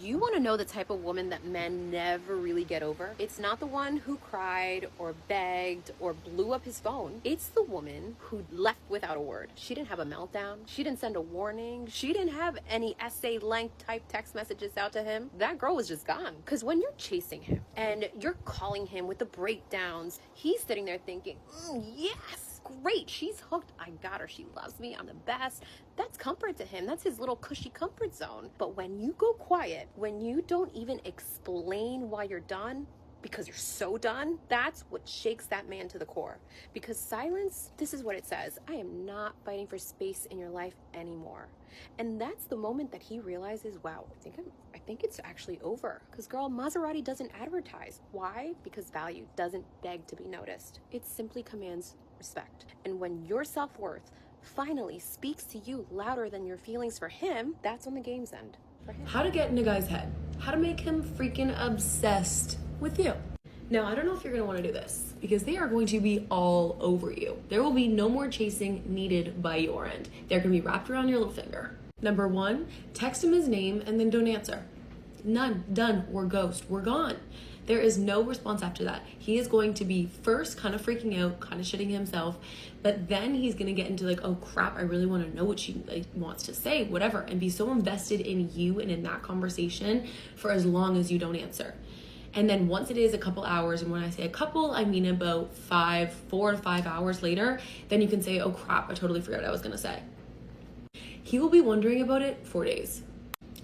You want to know the type of woman that men never really get over? It's not the one who cried or begged or blew up his phone. It's the woman who left without a word. She didn't have a meltdown. She didn't send a warning. She didn't have any essay length type text messages out to him. That girl was just gone. Because when you're chasing him and you're calling him with the breakdowns, he's sitting there thinking, yes, great, she's hooked. I got her. She loves me. I'm the best. That's comfort to him. That's his little cushy comfort zone. But when you go quiet, when you don't even explain why you're done, because you're so done, that's what shakes that man to the core. Because silence, this is what it says: I am not fighting for space in your life anymore. And that's the moment that he realizes, wow, I think it's actually over. Because girl, Maserati doesn't advertise. Why? Because value doesn't beg to be noticed. It simply commands respect. And when your self-worth finally speaks to you louder than your feelings for him, that's when the game's end for him. How to get in a guy's head. How to make him freaking obsessed with you. Now, I don't know if you're going to want to do this because they are going to be all over you. There will be no more chasing needed by your end. They're going to be wrapped around your little finger. Number 1, text him his name and then don't answer. None. Done. We're ghost. We're gone. There is no response after that. He is going to be first kind of freaking out, kind of shitting himself, but then he's going to get into like, oh crap, I really want to know what she wants to say, whatever, and be so invested in you and in that conversation for as long as you don't answer. And then once it is a couple hours, and when I say a couple, I mean about 4 to 5 hours later, then you can say, oh crap, I totally forgot what I was going to say. He will be wondering about it for days.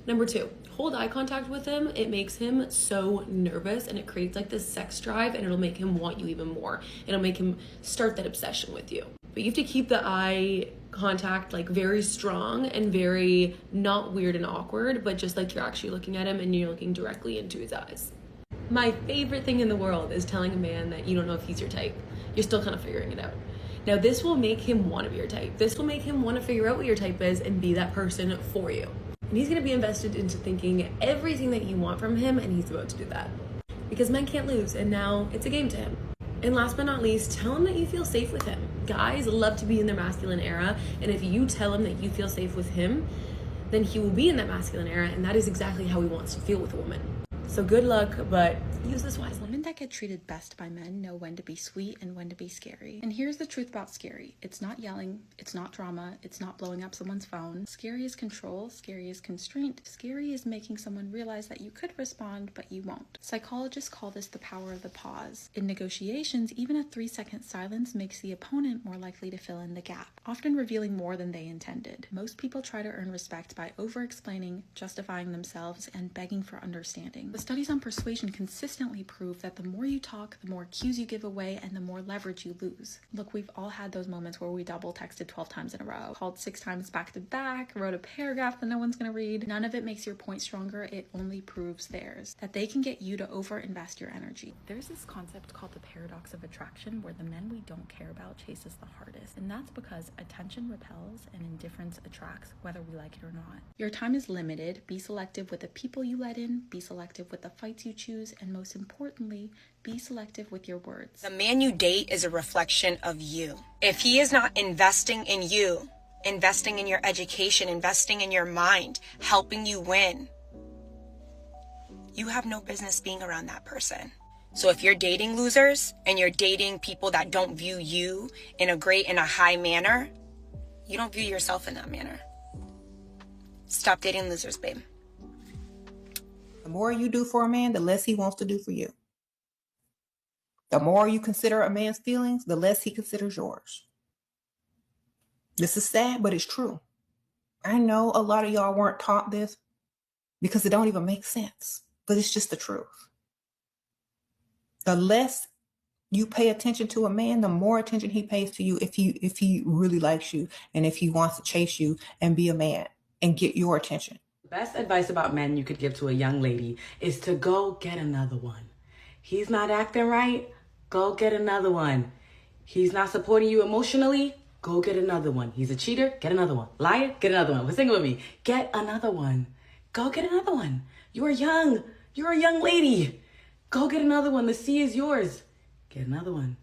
Number 2, hold eye contact with him. It makes him so nervous and it creates like this sex drive, and it'll make him want you even more. It'll make him start that obsession with you. But you have to keep the eye contact like very strong and very not weird and awkward, but just like you're actually looking at him and you're looking directly into his eyes. My favorite thing in the world is telling a man that you don't know if he's your type. You're still kind of figuring it out. Now, this will make him want to be your type. This will make him want to figure out what your type is and be that person for you. And he's going to be invested into thinking everything that you want from him, and he's about to do that. Because men can't lose, and now it's a game to him. And last but not least, tell him that you feel safe with him. Guys love to be in their masculine era, and if you tell him that you feel safe with him, then he will be in that masculine era, and that is exactly how he wants to feel with a woman. So good luck, but use this wisely. Women that get treated best by men know when to be sweet and when to be scary. And here's the truth about scary. It's not yelling, it's not drama, it's not blowing up someone's phone. Scary is control, scary is constraint, scary is making someone realize that you could respond, but you won't. Psychologists call this the power of the pause. In negotiations, even a 3-second silence makes the opponent more likely to fill in the gap, often revealing more than they intended. Most people try to earn respect by over-explaining, justifying themselves, and begging for understanding. The studies on persuasion consistently prove that the more you talk, the more cues you give away, and the more leverage you lose. Look, we've all had those moments where we double texted 12 times in a row, called 6 times back to back, wrote a paragraph that no one's gonna read. None of it makes your point stronger, it only proves theirs. That they can get you to over-invest your energy. There's this concept called the paradox of attraction, where the men we don't care about chases the hardest. And that's because attention repels and indifference attracts, whether we like it or not. Your time is limited. Be selective with the people you let in, be selective with the fights you choose, and most importantly, be selective with your words. The man you date is a reflection of you. If he is not investing in you, investing in your education, investing in your mind, helping you win, you have no business being around that person. So if you're dating losers and you're dating people that don't view you in a high manner, you don't view yourself in that manner. Stop dating losers, babe. The more you do for a man, the less he wants to do for you. The more you consider a man's feelings, the less he considers yours. This is sad, but it's true. I know a lot of y'all weren't taught this because it don't even make sense, but it's just the truth. The less you pay attention to a man, the more attention he pays to you if he really likes you and if he wants to chase you and be a man and get your attention. Best advice about men you could give to a young lady is to go get another one. He's not acting right, go get another one. He's not supporting you emotionally, go get another one. He's a cheater, get another one. Liar, get another one. Sing it with me. Get another one. Go get another one. You are young. You're a young lady. Go get another one. The sea is yours. Get another one.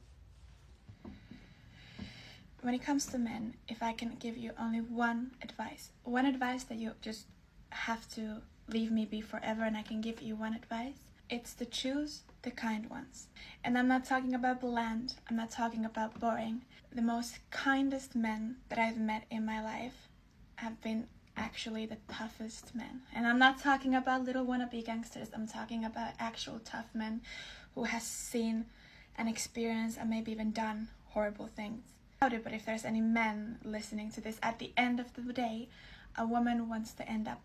When it comes to men, if I can give you only one advice that you just have to leave me be forever and I can give you one advice, it's to choose the kind ones. And I'm not talking about bland, I'm not talking about boring. The most kindest men that I've met in my life have been actually the toughest men. And I'm not talking about little wannabe gangsters, I'm talking about actual tough men who has seen and experienced and maybe even done horrible things. But if there's any men listening to this, at the end of the day, a woman wants to end up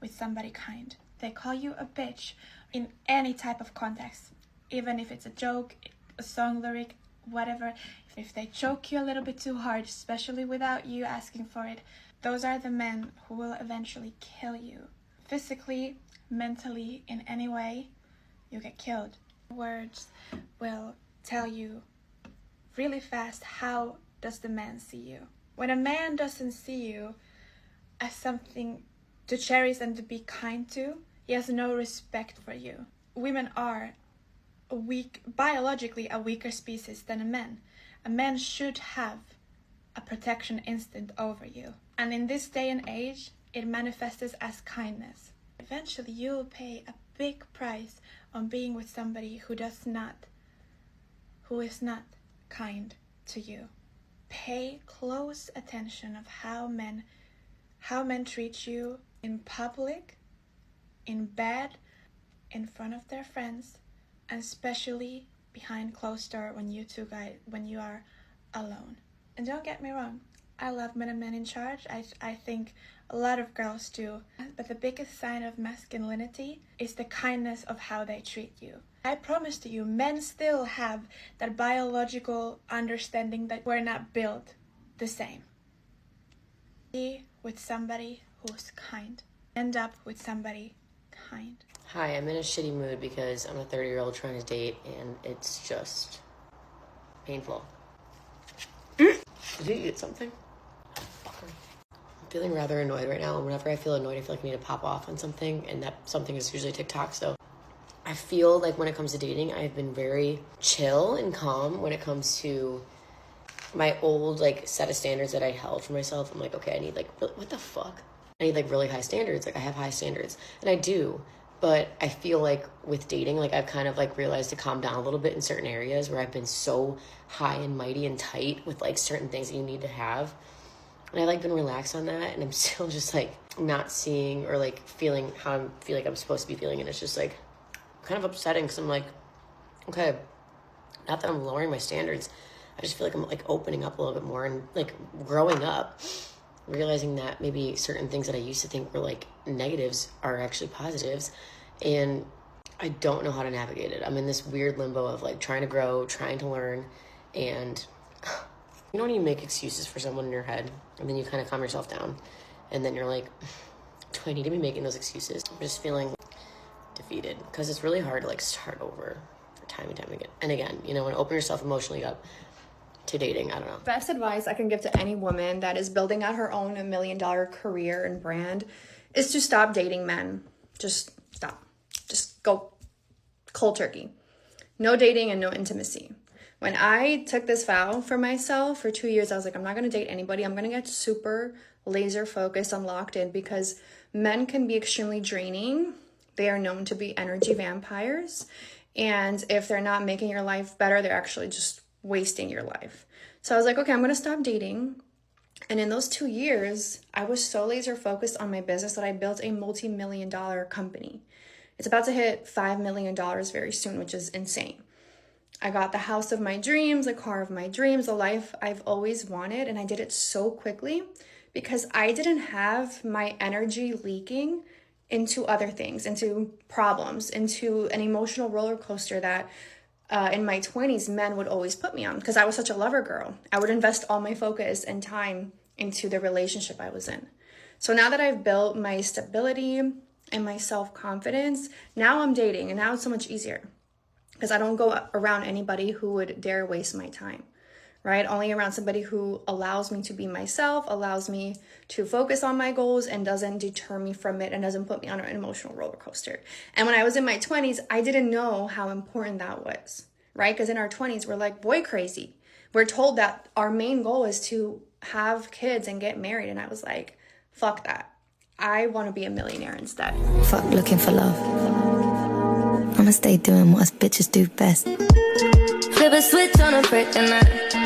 with somebody kind. They call you a bitch in any type of context, even if it's a joke, a song lyric, whatever. If they choke you a little bit too hard, especially without you asking for it, those are the men who will eventually kill you. Physically, mentally, in any way, you get killed. Words will tell you really fast how does the man see you. When a man doesn't see you as something to cherish and to be kind to, he has no respect for you. Women are biologically a weaker species than a man. A man should have a protection instinct over you. And in this day and age, it manifests as kindness. Eventually, you will pay a big price on being with somebody who is not kind to you. Pay close attention of how men treat you in public, in bed, in front of their friends, and especially behind closed door when you are alone. And don't get me wrong, I love when a man in charge. I think a lot of girls do. But the biggest sign of masculinity is the kindness of how they treat you. I promise to you, men still have that biological understanding that we're not built the same. Be with somebody who's kind. End up with somebody kind. Hi, I'm in a shitty mood because I'm a 30-year-old trying to date and it's just painful. Did you eat something? I'm feeling rather annoyed right now, and whenever I feel annoyed, I feel like I need to pop off on something, and that something is usually TikTok. So I feel like when it comes to dating, I've been very chill and calm when it comes to my old set of standards that I held for myself. I'm like, okay, I need what the fuck? I need really high standards. I have high standards, and I do. But I feel like with dating, I've kind of realized to calm down a little bit in certain areas where I've been so high and mighty and tight with certain things that you need to have. And I've been relaxed on that, and I'm still just not seeing or feeling how I feel like I'm supposed to be feeling. And it's just kind of upsetting because I'm okay, not that I'm lowering my standards. I just feel like I'm opening up a little bit more and growing up, realizing that maybe certain things that I used to think were negatives are actually positives, and I don't know how to navigate it. I'm in this weird limbo of trying to grow, trying to learn, and you know when you make excuses for someone in your head and then you kind of calm yourself down and then you're like, do I need to be making those excuses? I'm just feeling defeated because it's really hard to start over for time and time again. And again, when open yourself emotionally up to dating, I don't know. Best advice I can give to any woman that is building out her own $1 million career and brand is to stop dating men. Just stop. Just go cold turkey. No dating and no intimacy. When I took this vow for myself for 2 years, I was like, I'm not going to date anybody. I'm going to get super laser focused and locked in because men can be extremely draining. They are known to be energy vampires. And if they're not making your life better, they're actually just wasting your life. So I was like, okay, I'm going to stop dating. And in those 2 years, I was so laser focused on my business that I built a multi-million-dollar company. It's about to hit $5 million very soon, which is insane. I got the house of my dreams, the car of my dreams, the life I've always wanted. And I did it so quickly because I didn't have my energy leaking into other things, into problems, into an emotional roller coaster that in my 20s, men would always put me on because I was such a lover girl. I would invest all my focus and time into the relationship I was in. So now that I've built my stability and my self-confidence, now I'm dating, and now it's so much easier because I don't go around anybody who would dare waste my time, right? Only around somebody who allows me to be myself, allows me to focus on my goals, and doesn't deter me from it and doesn't put me on an emotional roller coaster. And when I was in my 20s, I didn't know how important that was, right? Because in our 20s, we're boy crazy. We're told that our main goal is to have kids and get married. And I was like, fuck that. I want to be a millionaire instead. Fuck looking for love. I'ma stay doing what us bitches do best. Flip a switch on a prick and